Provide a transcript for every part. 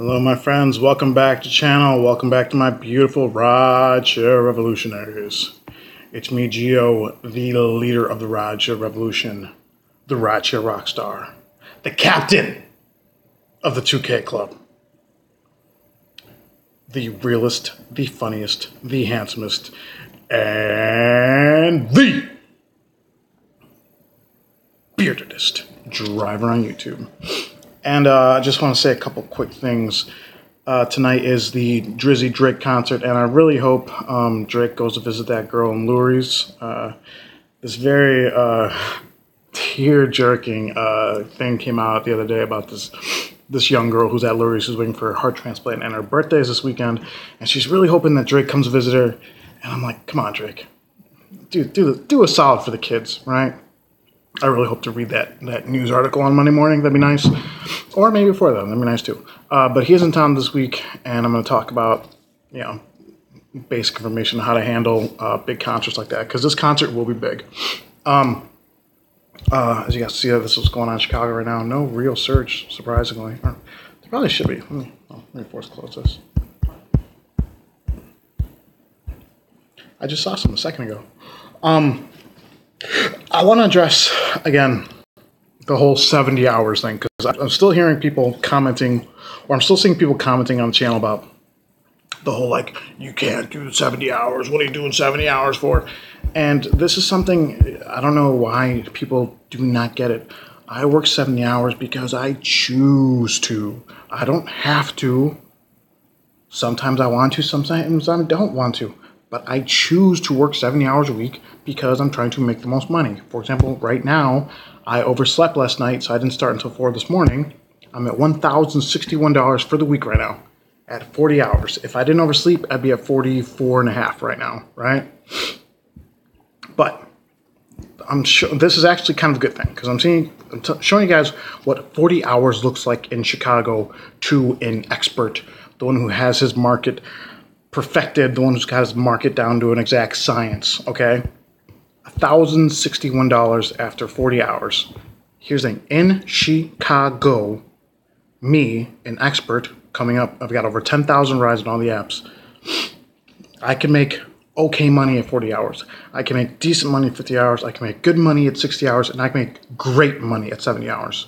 Hello, my friends. Welcome back to the channel. Welcome back to my beautiful rideshare revolutionaries. It's me, Gio, the leader of the rideshare revolution, the rideshare rock star, the captain of the 2K Club, the realest, the funniest, the handsomest, and the beardedest driver on YouTube. And I just want to say a couple quick things. Tonight is the Drizzy Drake concert, and I really hope Drake goes to visit that girl in Lurie's. This very tear-jerking thing came out the other day about this young girl who's at Lurie's who's waiting for a heart transplant, and her birthday is this weekend, and she's really hoping that Drake comes to visit her. And I'm like, come on, Drake. Do a solid for the kids, right? I really hope to read that news article on Monday morning. That'd be nice. Or maybe before then. That'd be nice too. But he is in town this week, and I'm going to talk about, basic information on how to handle big concerts like that, because this concert will be big. As you guys see, this is what's going on in Chicago right now. No real surge, surprisingly. Or, there probably should be. Let me force close this. I just saw some a second ago. I want to address, again, the whole 70 hours thing, because I'm still hearing people commenting, or I'm still seeing people commenting on the channel about the whole, like, you can't do 70 hours. What are you doing 70 hours for? And this is something, I don't know why people do not get it. I work 70 hours because I choose to. I don't have to. Sometimes I want to, sometimes I don't want to. But I choose to work 70 hours a week because I'm trying to make the most money. For example, right now, I overslept last night, so I didn't start until 4 this morning. I'm at $1,061 for the week right now, at 40 hours. If I didn't oversleep, I'd be at 44.5 right now, right? But I'm sure this is actually kind of a good thing, because I'm showing you guys what 40 hours looks like in Chicago to an expert, the one who has his market perfected, the one who's got his market down to an exact science, okay? $1,061 after 40 hours. Here's the thing. In Chicago, me, an expert, coming up, I've got over 10,000 rides on all the apps. I can make okay money at 40 hours. I can make decent money at 50 hours. I can make good money at 60 hours. And I can make great money at 70 hours.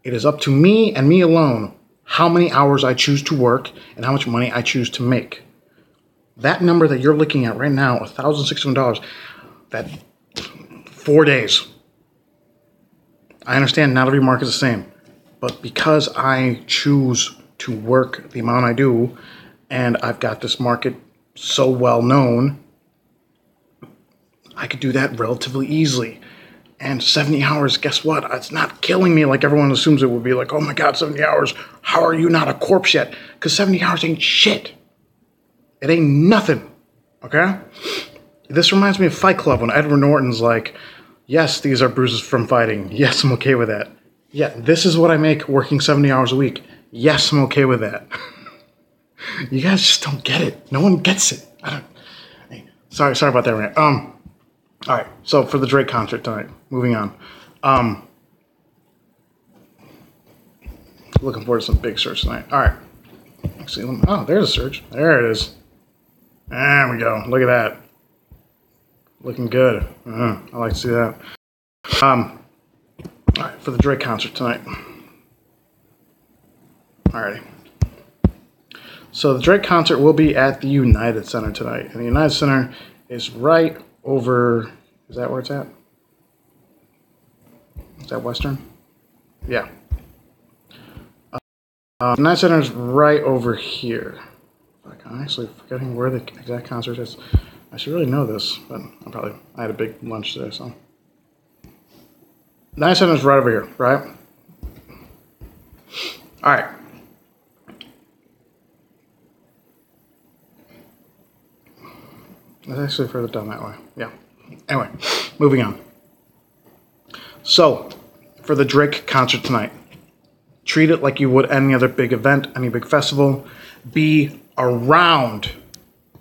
It is up to me and me alone how many hours I choose to work and how much money I choose to make. That number that you're looking at right now, $1,061, that 4 days. I understand not every market is the same, but because I choose to work the amount I do, and I've got this market so well known, I could do that relatively easily. And 70 hours, guess what? It's not killing me like everyone assumes it would be. Like, oh my God, 70 hours. How are you not a corpse yet? Because 70 hours ain't shit. It ain't nothing, okay? This reminds me of Fight Club when Edward Norton's like, yes, these are bruises from fighting. Yes, I'm okay with that. Yeah, this is what I make working 70 hours a week. Yes, I'm okay with that. You guys just don't get it. No one gets it. Sorry about that, rant. All right, so for the Drake concert tonight, moving on. Looking forward to some big surge tonight. All right. Actually, oh, there's a surge. There it is. There we go. Look at that. Looking good. I like to see that. All right, for the Drake concert tonight. Alrighty. So the Drake concert will be at the United Center tonight. And the United Center is right over, is that where it's at? Is that Western? Yeah. The United Center is right over here. I'm actually forgetting where the exact concert is. I should really know this, but I had a big lunch today, so. The United Center is right over here, right? All right. It's actually further down that way. Yeah. Anyway, moving on. So, for the Drake concert tonight, treat it like you would any other big event, any big festival. Be around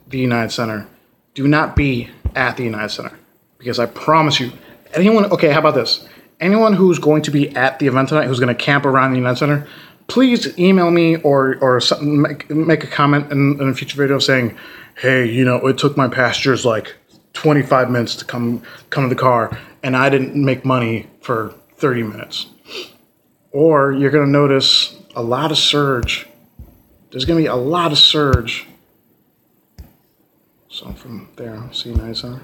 the United Center. Do not be at the United Center. Because I promise you, okay, how about this? Anyone who's going to be at the event tonight, who's going to camp around the United Center, please email me or something, make a comment in a future video saying, hey, you know, it took my passengers like 25 minutes to come to the car, and I didn't make money for 30 minutes. Or you're going to notice a lot of surge. There's going to be a lot of surge. So from there, see United Center.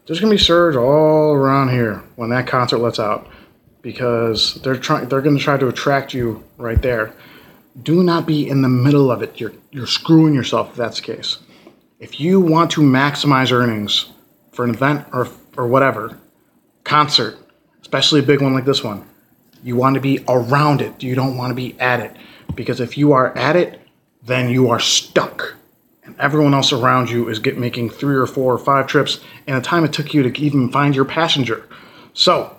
There's going to be surge all around here when that concert lets out, because they're going to try to attract you right there. Do not be in the middle of it. You're screwing yourself if that's the case. If you want to maximize earnings for an event or whatever, concert, especially a big one like this one, you want to be around it. You don't want to be at it, because if you are at it, then you are stuck. And everyone else around you is making 3 or 4 or 5 trips in the time it took you to even find your passenger. So,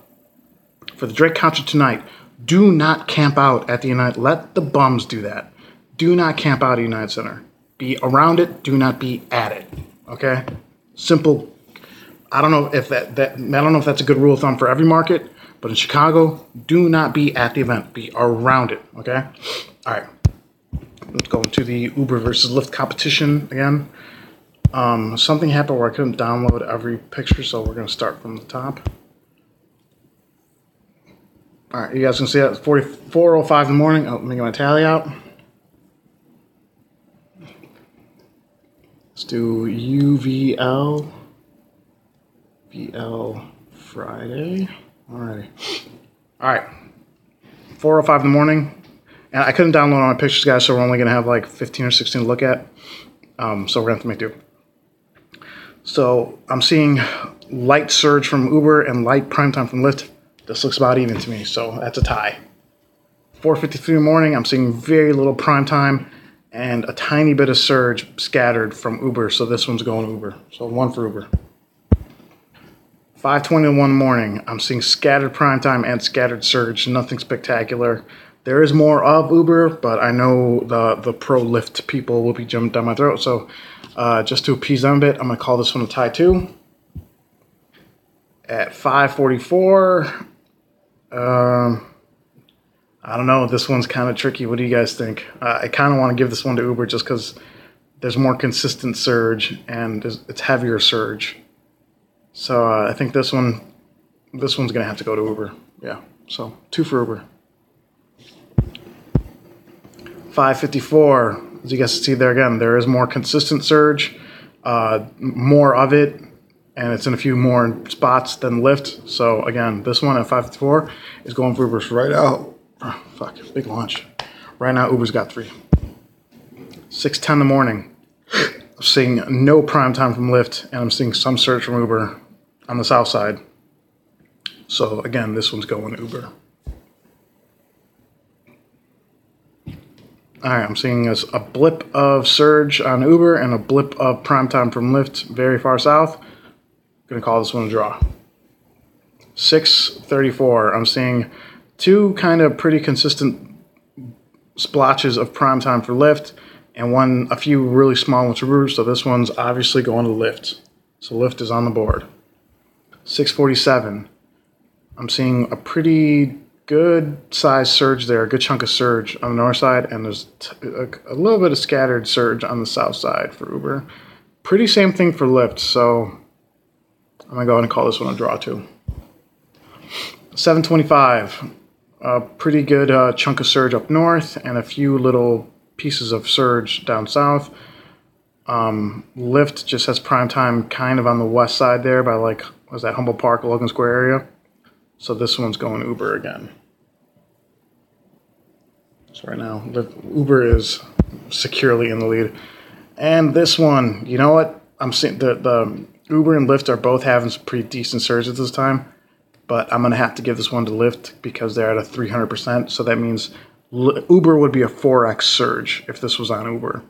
for the Drake concert tonight, do not camp out at the United. Let the bums do that. Do not camp out at United Center. Be around it. Do not be at it. Okay? Simple. I don't know if I don't know if that's a good rule of thumb for every market, but in Chicago, do not be at the event. Be around it. Okay? All right. Let's go into the Uber versus Lyft competition again. Something happened where I couldn't download every picture, so we're going to start from the top. All right, you guys can see that. It's 4:05 in the morning. Oh, let me get my tally out. Let's do UVL. VL Friday. Alrighty. All right. 4:05 in the morning. And I couldn't download all my pictures, guys, so we're only going to have like 15 or 16 to look at. So we're going to have to make do. So I'm seeing light surge from Uber and light prime time from Lyft. This looks about even to me, so that's a tie. 4:53 in the morning, I'm seeing very little prime time and a tiny bit of surge scattered from Uber, so this one's going Uber. So 1 for Uber. 5:21 in the morning, I'm seeing scattered prime time and scattered surge, nothing spectacular. There is more of Uber, but I know the pro Lyft people will be jumping down my throat, so just to appease them a bit, I'm going to call this one a tie 2. At 5:44, I don't know, this one's kind of tricky. What do you guys think? I kind of want to give this one to Uber just because there's more consistent surge and it's heavier surge. So I think this one's going to have to go to Uber. Yeah, so 2 for Uber. 5:54, as you guys see there again, there is more consistent surge, more of it, and it's in a few more spots than Lyft. So again, this one at 5:54 is going for Uber right now. Oh, fuck, big launch. Right now, Uber's got 3. 6:10 in the morning, I'm seeing no prime time from Lyft, and I'm seeing some surge from Uber on the south side. So again, this one's going Uber. All right, I'm seeing a blip of surge on Uber and a blip of prime time from Lyft very far south. Gonna call this one a draw. 6:34, I'm seeing 2 kind of pretty consistent splotches of prime time for Lyft and a few really small ones for Uber, so this one's obviously going to Lyft. So Lyft is on the board. 6:47, I'm seeing a pretty good size surge there, a good chunk of surge on the north side, and there's a little bit of scattered surge on the south side for Uber. Pretty same thing for Lyft, so I'm going to go ahead and call this one a draw too. 7:25, a pretty good chunk of surge up north and a few little pieces of surge down south. Lyft just has prime time kind of on the west side there by like, what's that, Humboldt Park, Logan Square area. So this one's going Uber again. So right now, Uber is securely in the lead. And this one, you know what? I'm seeing the Uber and Lyft are both having some pretty decent surges this time. But I'm going to have to give this one to Lyft because they're at a 300%. So that means Uber would be a 4x surge if this was on Uber.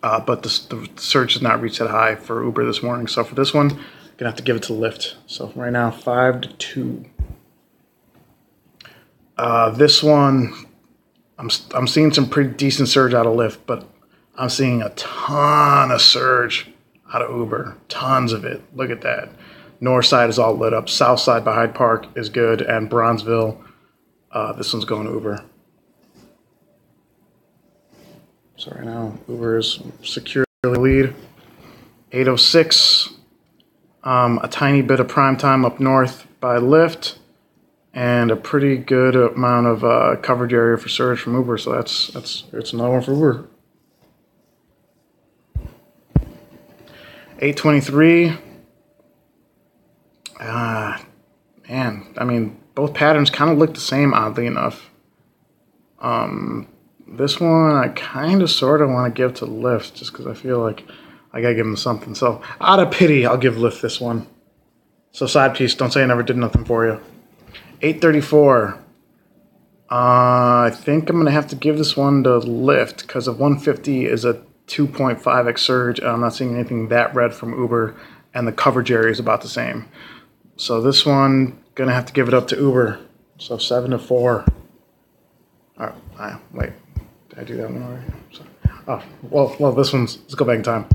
But the surge has not reached that high for Uber this morning. So for this one, I'm going to have to give it to Lyft. So right now, 5-2. This one, I'm seeing some pretty decent surge out of Lyft, but I'm seeing a ton of surge out of Uber. Tons of it. Look at that. North side is all lit up. South side by Hyde Park is good. And Bronzeville, this one's going Uber. So right now, Uber is securely lead. 8:06. A tiny bit of prime time up north by Lyft, and a pretty good amount of coverage area for surge from Uber. So it's another one for Uber. 8:23. Man, I mean, both patterns kind of look the same, oddly enough. This one I kind of sort of want to give to Lyft just because I feel like I gotta give them something. So out of pity, I'll give Lyft this one. So side piece, don't say I never did nothing for you. 8:34. I think I'm gonna have to give this one to Lyft because of 150 is a 2.5x surge, and I'm not seeing anything that red from Uber, and the coverage area is about the same. So this one, gonna have to give it up to Uber. So 7-4. All right, wait, did I do that one already? Sorry. Oh, well, this one's, let's go back in time.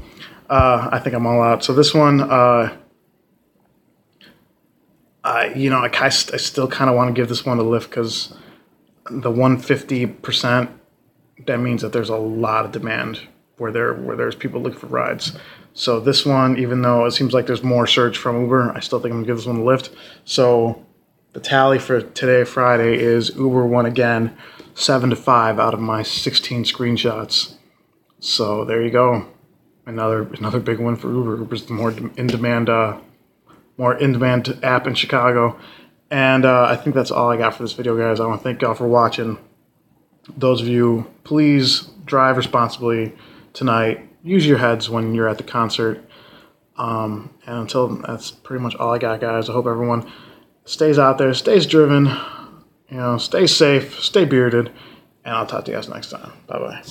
I think I'm all out. So this one, I still kind of want to give this one to Lyft because the 150%, that means that there's a lot of demand where there's people looking for rides. So this one, even though it seems like there's more surge from Uber, I still think I'm gonna give this one to Lyft. So the tally for today, Friday, is Uber won again, 7-5 out of my 16 screenshots. So there you go. Another big win for Uber. Uber's the more in demand app in Chicago. And I think that's all I got for this video, guys. I want to thank y'all for watching. Those of you, please drive responsibly tonight. Use your heads when you're at the concert. And until that's pretty much all I got, guys. I hope everyone stays out there, stays driven, stay safe, stay bearded, and I'll talk to you guys next time. Bye-bye.